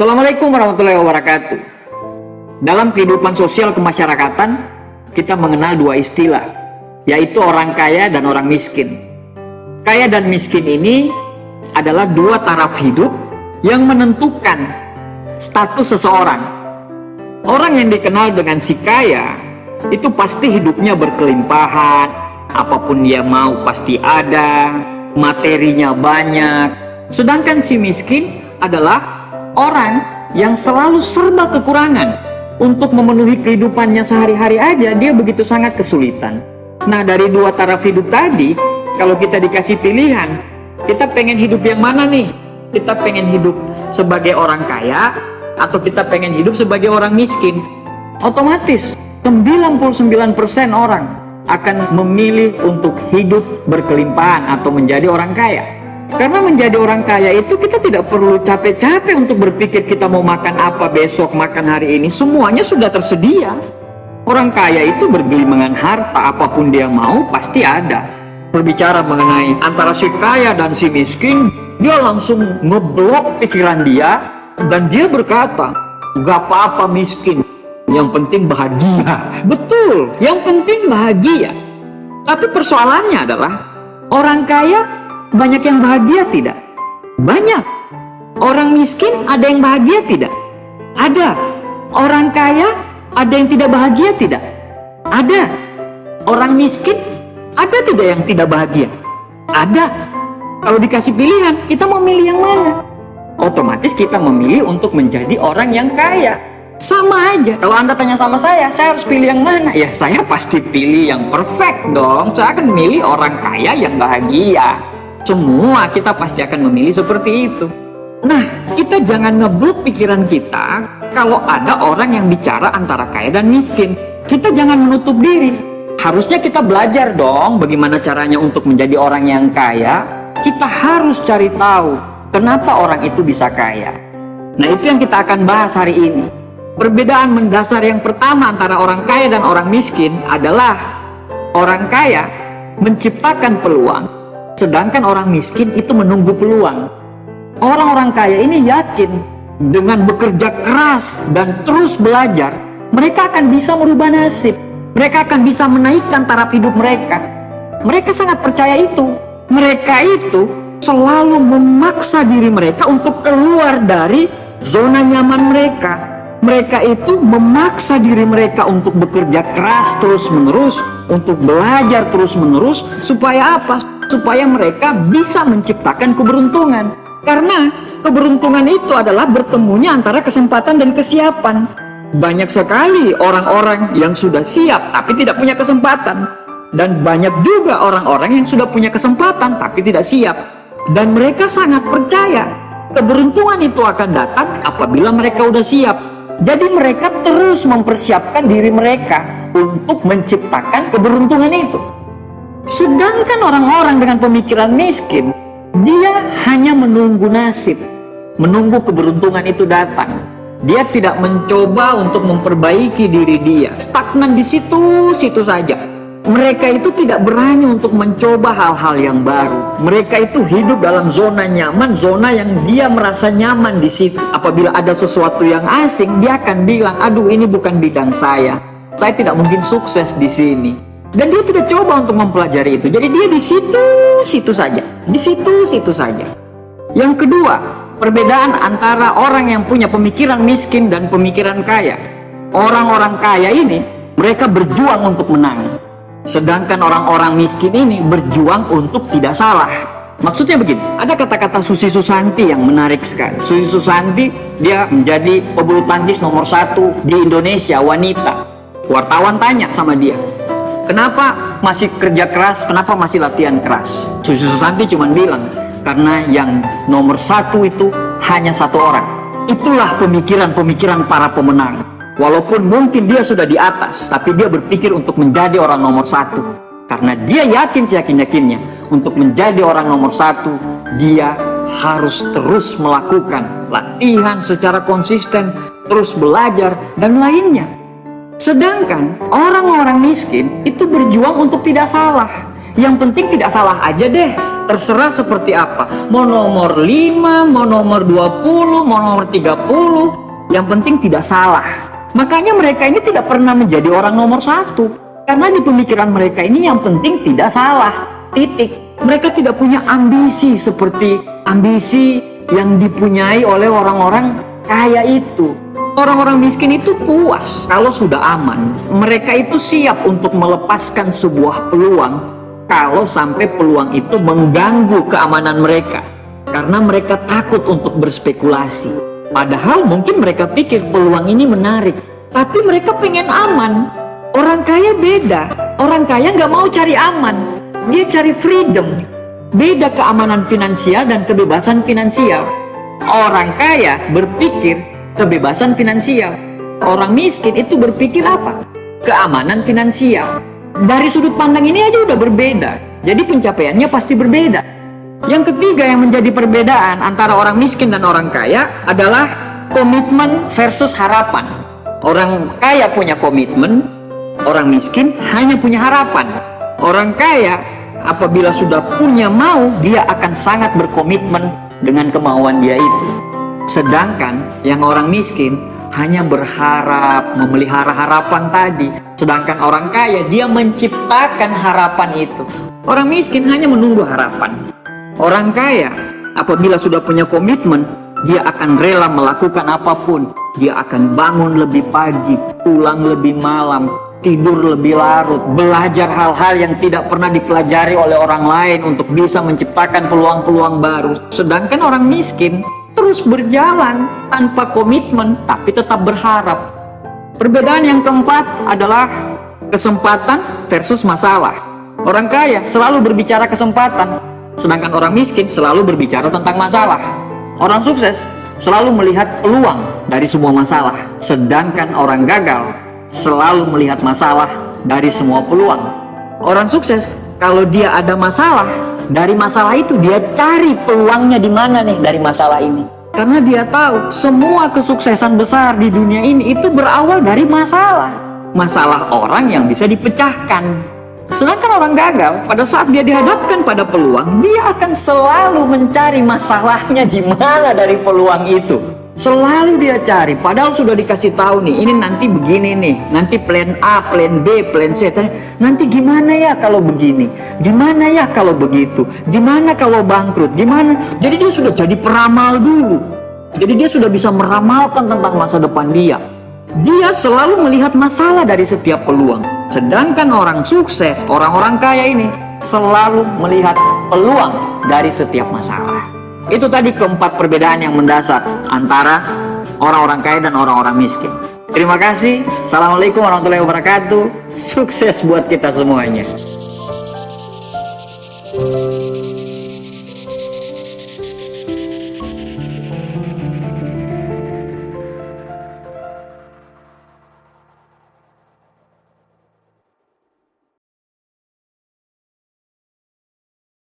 Assalamualaikum warahmatullahi wabarakatuh. Dalam kehidupan sosial kemasyarakatan, kita mengenal dua istilah, yaitu orang kaya dan orang miskin. Kaya dan miskin ini adalah dua taraf hidup yang menentukan status seseorang. Orang yang dikenal dengan si kaya, itu pasti hidupnya berkelimpahan, apapun dia mau pasti ada, materinya banyak. Sedangkan si miskin adalah orang yang selalu serba kekurangan. Untuk memenuhi kehidupannya sehari-hari aja dia begitu sangat kesulitan. Nah, dari dua taraf hidup tadi, kalau kita dikasih pilihan, kita pengen hidup yang mana nih? Kita pengen hidup sebagai orang kaya atau kita pengen hidup sebagai orang miskin? Otomatis 99% orang akan memilih untuk hidup berkelimpahan atau menjadi orang kaya. Karena menjadi orang kaya itu kita tidak perlu capek-capek untuk berpikir kita mau makan apa besok, makan hari ini. Semuanya sudah tersedia. Orang kaya itu bergelimangan harta, apapun dia mau pasti ada. Berbicara mengenai antara si kaya dan si miskin, dia langsung ngeblok pikiran dia. Dan dia berkata, gak apa-apa miskin, yang penting bahagia. Betul, yang penting bahagia. Tapi persoalannya adalah, orang kaya banyak yang bahagia tidak? Banyak. Orang miskin ada yang bahagia tidak? Ada. Orang kaya ada yang tidak bahagia tidak? Ada. Orang miskin ada tidak yang tidak bahagia? Ada. Kalau dikasih pilihan, kita mau milih yang mana? Otomatis kita memilih untuk menjadi orang yang kaya. Sama aja. Kalau Anda tanya sama saya harus pilih yang mana? Ya saya pasti pilih yang perfect dong. Saya akan milih orang kaya yang bahagia. Semua kita pasti akan memilih seperti itu. Nah, kita jangan ngeblok pikiran kita kalau ada orang yang bicara antara kaya dan miskin. Kita jangan menutup diri. Harusnya kita belajar dong bagaimana caranya untuk menjadi orang yang kaya. Kita harus cari tahu kenapa orang itu bisa kaya. Nah, itu yang kita akan bahas hari ini. Perbedaan mendasar yang pertama antara orang kaya dan orang miskin adalah orang kaya menciptakan peluang, sedangkan orang miskin itu menunggu peluang. Orang-orang kaya ini yakin dengan bekerja keras dan terus belajar, mereka akan bisa merubah nasib. Mereka akan bisa menaikkan taraf hidup mereka. Mereka sangat percaya itu. Mereka itu selalu memaksa diri mereka untuk keluar dari zona nyaman mereka. Mereka itu memaksa diri mereka untuk bekerja keras terus-menerus, untuk belajar terus-menerus, supaya apa? Supaya mereka bisa menciptakan keberuntungan. Karena keberuntungan itu adalah bertemunya antara kesempatan dan kesiapan. Banyak sekali orang-orang yang sudah siap tapi tidak punya kesempatan. Dan banyak juga orang-orang yang sudah punya kesempatan tapi tidak siap. Dan mereka sangat percaya keberuntungan itu akan datang apabila mereka udah siap. Jadi mereka terus mempersiapkan diri mereka untuk menciptakan keberuntungan itu. Sedangkan orang-orang dengan pemikiran miskin, dia hanya menunggu nasib, menunggu keberuntungan itu datang. Dia tidak mencoba untuk memperbaiki diri dia, stagnan di situ-situ saja. Mereka itu tidak berani untuk mencoba hal-hal yang baru. Mereka itu hidup dalam zona nyaman, zona yang dia merasa nyaman di situ. Apabila ada sesuatu yang asing, dia akan bilang, aduh ini bukan bidang saya tidak mungkin sukses di sini. Dan dia tidak coba untuk mempelajari itu. Jadi dia di situ-situ saja. Di situ-situ saja. Yang kedua, perbedaan antara orang yang punya pemikiran miskin dan pemikiran kaya. Orang-orang kaya ini, mereka berjuang untuk menang. Sedangkan orang-orang miskin ini berjuang untuk tidak salah. Maksudnya begini, ada kata-kata Susi Susanti yang menarik sekali. Susi Susanti, dia menjadi pebulu tangkis nomor 1 di Indonesia, wanita. Wartawan tanya sama dia, kenapa masih kerja keras? Kenapa masih latihan keras? Susi Susanti cuma bilang, karena yang nomor 1 itu hanya satu orang. Itulah pemikiran-pemikiran para pemenang. Walaupun mungkin dia sudah di atas, tapi dia berpikir untuk menjadi orang nomor 1. Karena dia yakin seyakin-yakinnya, untuk menjadi orang nomor 1, dia harus terus melakukan latihan secara konsisten, terus belajar, dan lainnya. Sedangkan orang-orang miskin itu berjuang untuk tidak salah. Yang penting tidak salah aja deh. Terserah seperti apa, mau nomor 5, mau nomor 20, mau nomor 30, yang penting tidak salah. Makanya mereka ini tidak pernah menjadi orang nomor 1, karena di pemikiran mereka ini yang penting tidak salah, titik. Mereka tidak punya ambisi seperti ambisi yang dipunyai oleh orang-orang kaya itu. Orang-orang miskin itu puas kalau sudah aman. Mereka itu siap untuk melepaskan sebuah peluang kalau sampai peluang itu mengganggu keamanan mereka, karena mereka takut untuk berspekulasi. Padahal mungkin mereka pikir peluang ini menarik, tapi mereka pengen aman. Orang kaya beda. Orang kaya nggak mau cari aman, dia cari freedom. Beda keamanan finansial dan kebebasan finansial. Orang kaya berpikir kebebasan finansial. Orang miskin itu berpikir apa? Keamanan finansial. Dari sudut pandang ini aja udah berbeda. Jadi pencapaiannya pasti berbeda. Yang ketiga yang menjadi perbedaan antara orang miskin dan orang kaya adalah komitmen versus harapan. Orang kaya punya komitmen, orang miskin hanya punya harapan. Orang kaya apabila sudah punya mau, dia akan sangat berkomitmen dengan kemauan dia itu. Sedangkan yang orang miskin hanya berharap, memelihara harapan tadi. Sedangkan orang kaya, dia menciptakan harapan itu. Orang miskin hanya menunggu harapan. Orang kaya, apabila sudah punya komitmen, dia akan rela melakukan apapun. Dia akan bangun lebih pagi, pulang lebih malam, tidur lebih larut, belajar hal-hal yang tidak pernah dipelajari oleh orang lain untuk bisa menciptakan peluang-peluang baru. Sedangkan orang miskin terus berjalan tanpa komitmen, tapi tetap berharap. Perbedaan yang keempat adalah kesempatan versus masalah. Orang kaya selalu berbicara kesempatan, sedangkan orang miskin selalu berbicara tentang masalah. Orang sukses selalu melihat peluang dari semua masalah, sedangkan orang gagal selalu melihat masalah dari semua peluang. Orang sukses, kalau dia ada masalah, dari masalah itu dia cari peluangnya di mana nih dari masalah ini. Karena dia tahu semua kesuksesan besar di dunia ini itu berawal dari masalah. Masalah orang yang bisa dipecahkan. Sedangkan orang gagal, pada saat dia dihadapkan pada peluang, dia akan selalu mencari masalahnya di mana dari peluang itu. Selalu dia cari, padahal sudah dikasih tahu nih, ini nanti begini nih, nanti plan A, plan B, plan C. Nanti gimana ya kalau begini? Gimana ya kalau begitu? Gimana kalau bangkrut? Gimana? Jadi dia sudah jadi peramal dulu. Jadi dia sudah bisa meramalkan tentang masa depan dia. Dia selalu melihat masalah dari setiap peluang. Sedangkan orang sukses, orang-orang kaya ini selalu melihat peluang dari setiap masalah. Itu tadi keempat perbedaan yang mendasar antara orang-orang kaya dan orang-orang miskin. Terima kasih. Assalamualaikum warahmatullahi wabarakatuh. Sukses buat kita semuanya.